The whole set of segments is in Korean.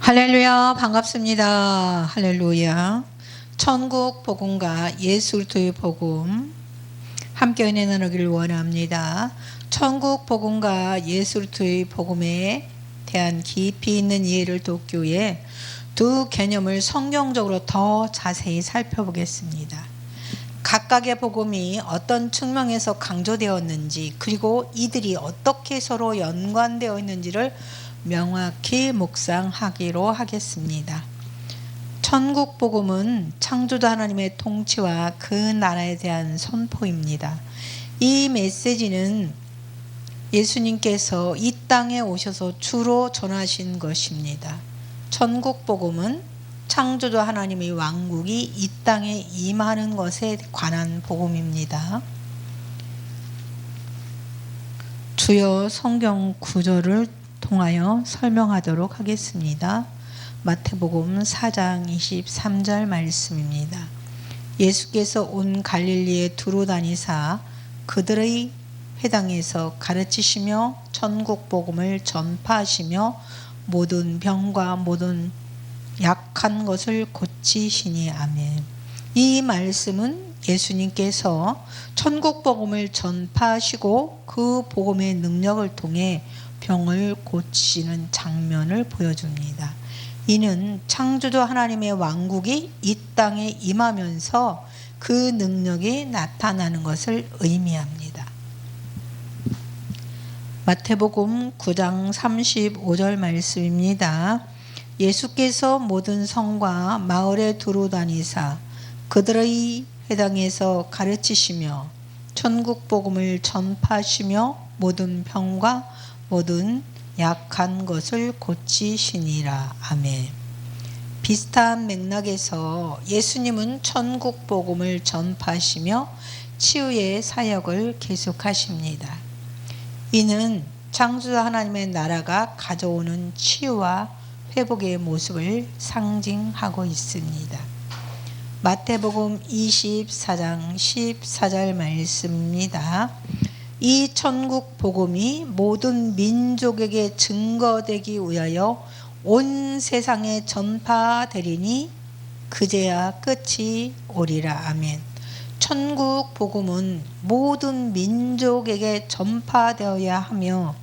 할렐루야, 반갑습니다. 할렐루야. 천국 복음과 예수 그리스도의 복음 함께 은혜 나누기를 원합니다. 천국 복음과 예수 그리스도의 복음에 대한 깊이 있는 이해를 돕기 위해 두 개념을 성경적으로 더 자세히 살펴보겠습니다. 각각의 복음이 어떤 측면에서 강조되었는지, 그리고 이들이 어떻게 서로 연관되어 있는지를 명확히 묵상하기로 하겠습니다. 천국 복음은 창조자 하나님의 통치와 그 나라에 대한 선포입니다. 이 메시지는 예수님께서 이 땅에 오셔서 주로 전하신 것입니다. 천국 복음은 창조자 하나님의 왕국이 이 땅에 임하는 것에 관한 복음입니다. 주요 성경 구절을 통하여 설명하도록 하겠습니다. 마태복음 4장 23절 말씀입니다. 예수께서 온 갈릴리에 두루 다니사 그들의 회당에서 가르치시며 천국 복음을 전파하시며 모든 병과 모든 약한 것을 고치시니. 아멘. 이 말씀은 예수님께서 천국 복음을 전파하시고 그 복음의 능력을 통해 병을 고치시는 장면을 보여줍니다. 이는 창조주 하나님의 왕국이 이 땅에 임하면서 그 능력이 나타나는 것을 의미합니다. 마태복음 9장 35절 말씀입니다. 예수께서 모든 성과 마을에 두루 다니사 그들의 회당에서 가르치시며 천국 복음을 전파하시며 모든 병과 모든 약한 것을 고치시니라. 아멘. 비슷한 맥락에서 예수님은 천국 복음을 전파하시며 치유의 사역을 계속하십니다. 이는 창조자 하나님의 나라가 가져오는 치유와 회복의 모습을 상징하고 있습니다. 마태복음 24장 14절 말씀입니다. 이 천국 복음이 모든 민족에게 증거되기 위하여 온 세상에 전파되리니 그제야 끝이 오리라. 아멘. 천국 복음은 모든 민족에게 전파되어야 하며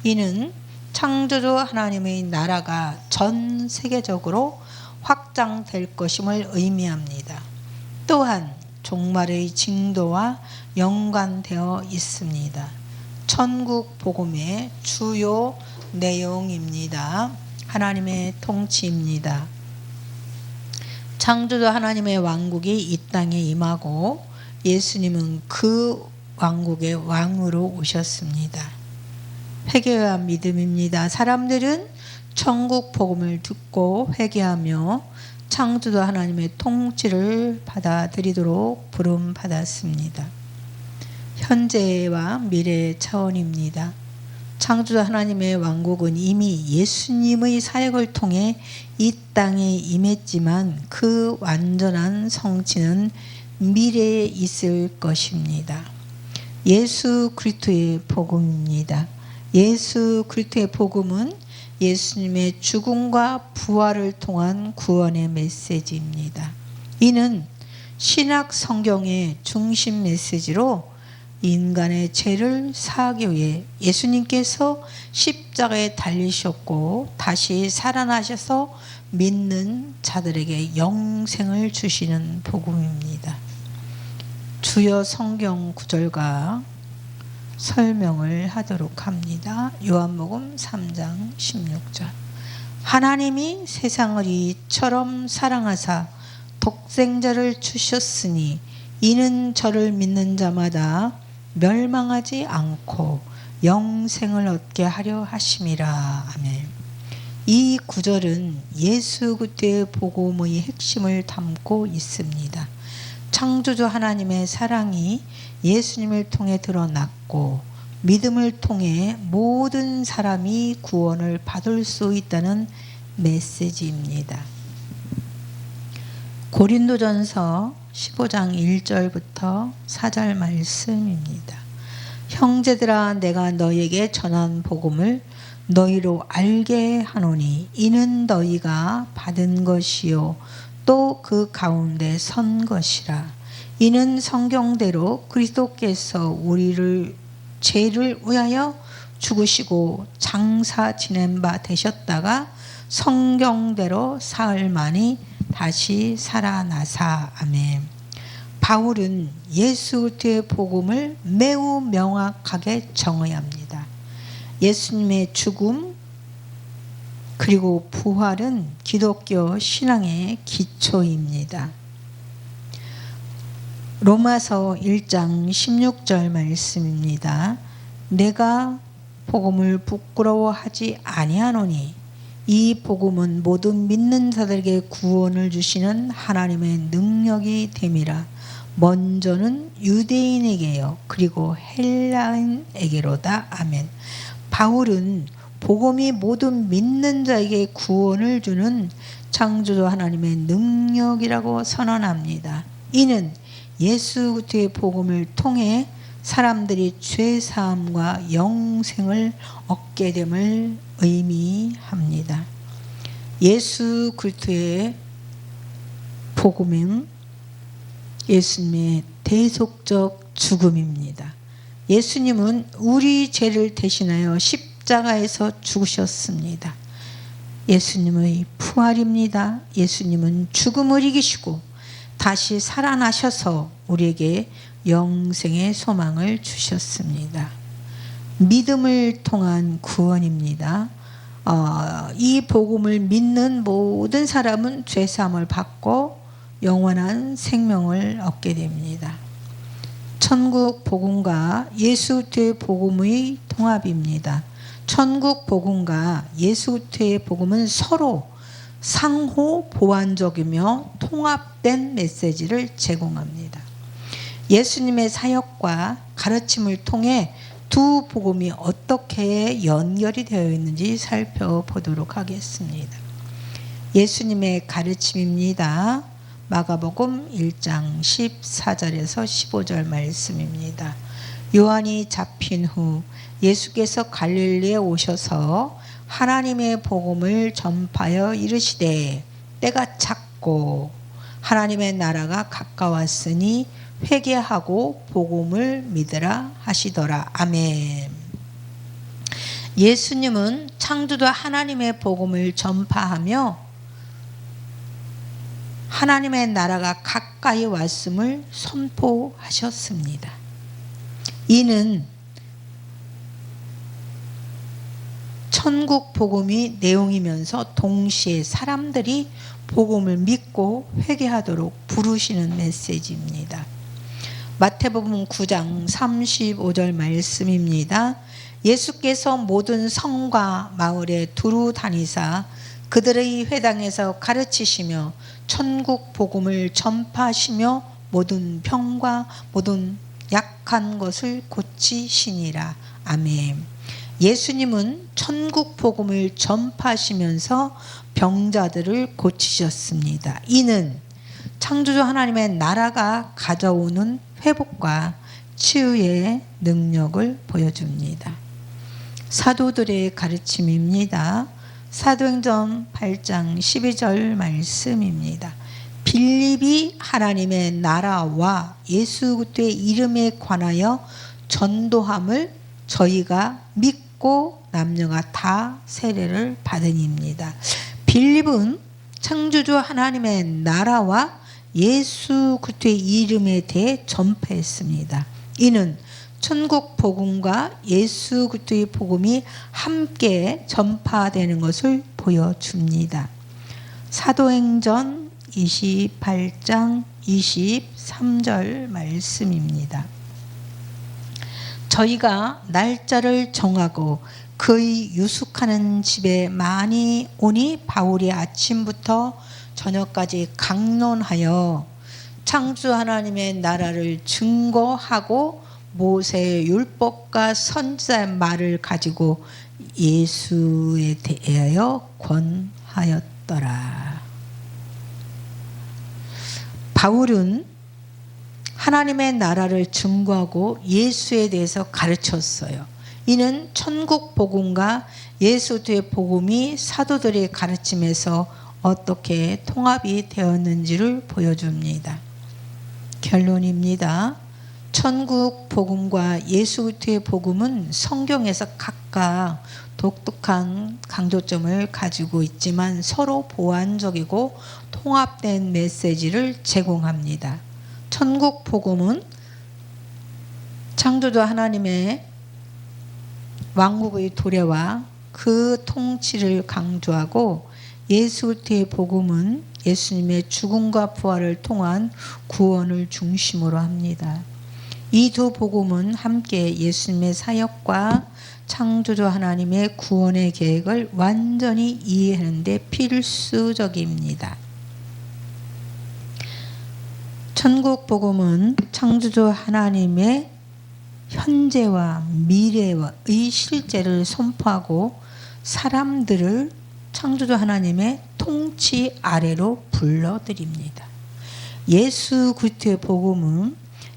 이는 창조주 하나님의 나라가 전 세계적으로 확장될 것임을 의미합니다. 또한 종말의 징조와 연관되어 있습니다. 천국 복음의 주요 내용입니다. 하나님의 통치입니다. 창조주 하나님의 왕국이 이 땅에 임하고 예수님은 그 왕국의 왕으로 오셨습니다. 회개와 믿음입니다. 사람들은 천국 복음을 듣고 회개하며 창조주 하나님의 통치를 받아들이도록 부름받았습니다. 현재와 미래의 차원입니다. 창조주 하나님의 왕국은 이미 예수님의 사역을 통해 이 땅에 임했지만 그 완전한 성취는 미래에 있을 것입니다. 예수 그리스도의 복음입니다. 예수 그리스도의 복음은 예수님의 죽음과 부활을 통한 구원의 메시지입니다. 이는 신약 성경의 중심 메시지로 인간의 죄를 사하기 위해 예수님께서 십자가에 달리셨고 다시 살아나셔서 믿는 자들에게 영생을 주시는 복음입니다. 주요 성경 구절과 설명을 하도록 합니다. 요한복음 3장 16절. 하나님이 세상을 이처럼 사랑하사 독생자를 주셨으니 이는 저를 믿는 자마다 멸망하지 않고 영생을 얻게 하려 하심이라. 아멘. 이 구절은 예수 그리스도의 복음의 핵심을 담고 있습니다. 창조주 하나님의 사랑이 예수님을 통해 드러났고 믿음을 통해 모든 사람이 구원을 받을 수 있다는 메시지입니다. 고린도전서 15장 1절부터 4절 말씀입니다. 형제들아, 내가 너에게 전한 복음을 너희로 알게 하노니 이는 너희가 받은 것이요 또 그 가운데 선 것이라. 이는 성경대로 그리스도께서 우리를 죄를 위하여 죽으시고 장사 지낸 바 되셨다가 성경대로 사흘 만이 다시 살아나사. 아멘. 바울은 예수 그리스도의 복음을 매우 명확하게 정의합니다. 예수님의 죽음 그리고 부활은 기독교 신앙의 기초입니다. 로마서 1장 16절 말씀입니다. 내가 복음을 부끄러워하지 아니하노니 이 복음은 모든 믿는 자들에게 구원을 주시는 하나님의 능력이 됨이라. 먼저는 유대인에게요 그리고 헬라인에게로다. 아멘. 바울은 복음이 모든 믿는 자에게 구원을 주는 창조주 하나님의 능력이라고 선언합니다. 이는 예수 그리스도의 복음을 통해 사람들이 죄 사함과 영생을 얻게 됨을 의미합니다. 예수 그리스도의 복음은 예수님의 대속적 죽음입니다. 예수님은 우리 죄를 대신하여 십자가에서 죽으셨습니다. 예수님의 부활입니다. 예수님은 죽음을 이기시고 다시 살아나셔서 우리에게 영생의 소망을 주셨습니다. 믿음을 통한 구원입니다. 이 복음을 믿는 모든 사람은 죄사함을 받고 영원한 생명을 얻게 됩니다. 천국 복음과 예수 그리스도의 복음의 통합입니다. 천국 복음과 예수 그리스도의 복음은 서로 상호 보완적이며 통합된 메시지를 제공합니다. 예수님의 사역과 가르침을 통해 두 복음이 어떻게 연결이 되어 있는지 살펴보도록 하겠습니다. 예수님의 가르침입니다. 마가복음 1장 14절에서 15절 말씀입니다. 요한이 잡힌 후 예수께서 갈릴리에 오셔서 하나님의 복음을 전파하여 이르시되 때가 찼고 하나님의 나라가 가까웠으니 회개하고 복음을 믿으라 하시더라. 아멘. 예수님은 창조주 하나님의 복음을 전파하며 하나님의 나라가 가까이 왔음을 선포하셨습니다. 이는 천국 복음이 내용이면서 동시에 사람들이 복음을 믿고 회개하도록 부르시는 메시지입니다. 마태복음 9장 35절 말씀입니다. 예수께서 모든 성과 마을에 두루 다니사 그들의 회당에서 가르치시며 천국 복음을 전파하시며 모든 병과 모든 약한 것을 고치시니라. 아멘. 예수님은 천국 복음을 전파하시면서 병자들을 고치셨습니다. 이는 창조주 하나님의 나라가 가져오는 회복과 치유의 능력을 보여줍니다. 사도들의 가르침입니다. 사도행전 8장 12절 말씀입니다. 빌립이 하나님의 나라와 예수 그리스도의 이름에 관하여 전도함을 저희가 믿고 남녀가 다 세례를 받으니입니다. 빌립은 창조주 하나님의 나라와 예수 그리스도의 이름에 대해 전파했습니다. 이는 천국 복음과 예수 그리스도의 복음이 함께 전파되는 것을 보여줍니다. 사도행전 28장 23절 말씀입니다. 저희가 날짜를 정하고 그의 유숙하는 집에 많이 오니 바울이 아침부터 저녁까지 강론하여 창조 하나님의 나라를 증거하고 모세의 율법과 선지자의 말을 가지고 예수에 대하여 권하였더라. 바울은 하나님의 나라를 증거하고 예수에 대해서 가르쳤어요. 이는 천국 복음과 예수 그리스도의 복음이 사도들의 가르침에서 어떻게 통합이 되었는지를 보여줍니다. 결론입니다. 천국 복음과 예수 그리스도의 복음은 성경에서 각각 독특한 강조점을 가지고 있지만 서로 보완적이고 통합된 메시지를 제공합니다. 천국 복음은 창조주 하나님의 왕국의 도래와 그 통치를 강조하고, 예수 그리스도의 복음은 예수님의 죽음과 부활을 통한 구원을 중심으로 합니다. 이 두 복음은 함께 예수님의 사역과 창조주 하나님의 구원의 계획을 완전히 이해하는 데 필수적입니다. 천국 복음은 창조주 하나님의 현재와 미래의 실제를 선포하고 사람들을 창조주 하나님의 통치 아래로 불러들입니다. 예수 그리스도의 복음은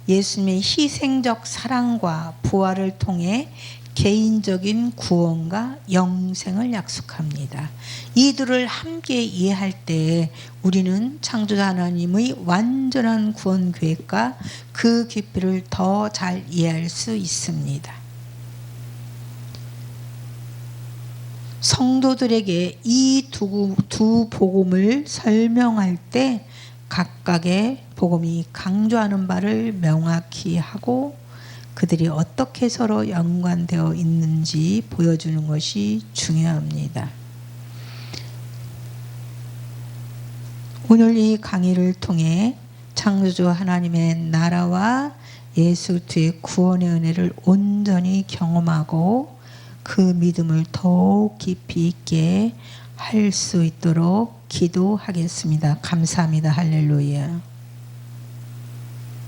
예수님의 희생적 사랑과 부활을 통해 개인적인 구원과 영생을 약속합니다. 이들을 함께 이해할 때 우리는 창조주 하나님의 완전한 구원 계획과 그 깊이를 더 잘 이해할 수 있습니다. 성도들에게 이 두 복음을 설명할 때 각각의 복음이 강조하는 바를 명확히 하고 그들이 어떻게 서로 연관되어 있는지 보여주는 것이 중요합니다. 오늘 이 강의를 통해 창조주 하나님의 나라와 예수 그리스도의 구원의 은혜를 온전히 경험하고 그 믿음을 더욱 깊이 있게 할 수 있도록 기도하겠습니다. 감사합니다. 할렐루야.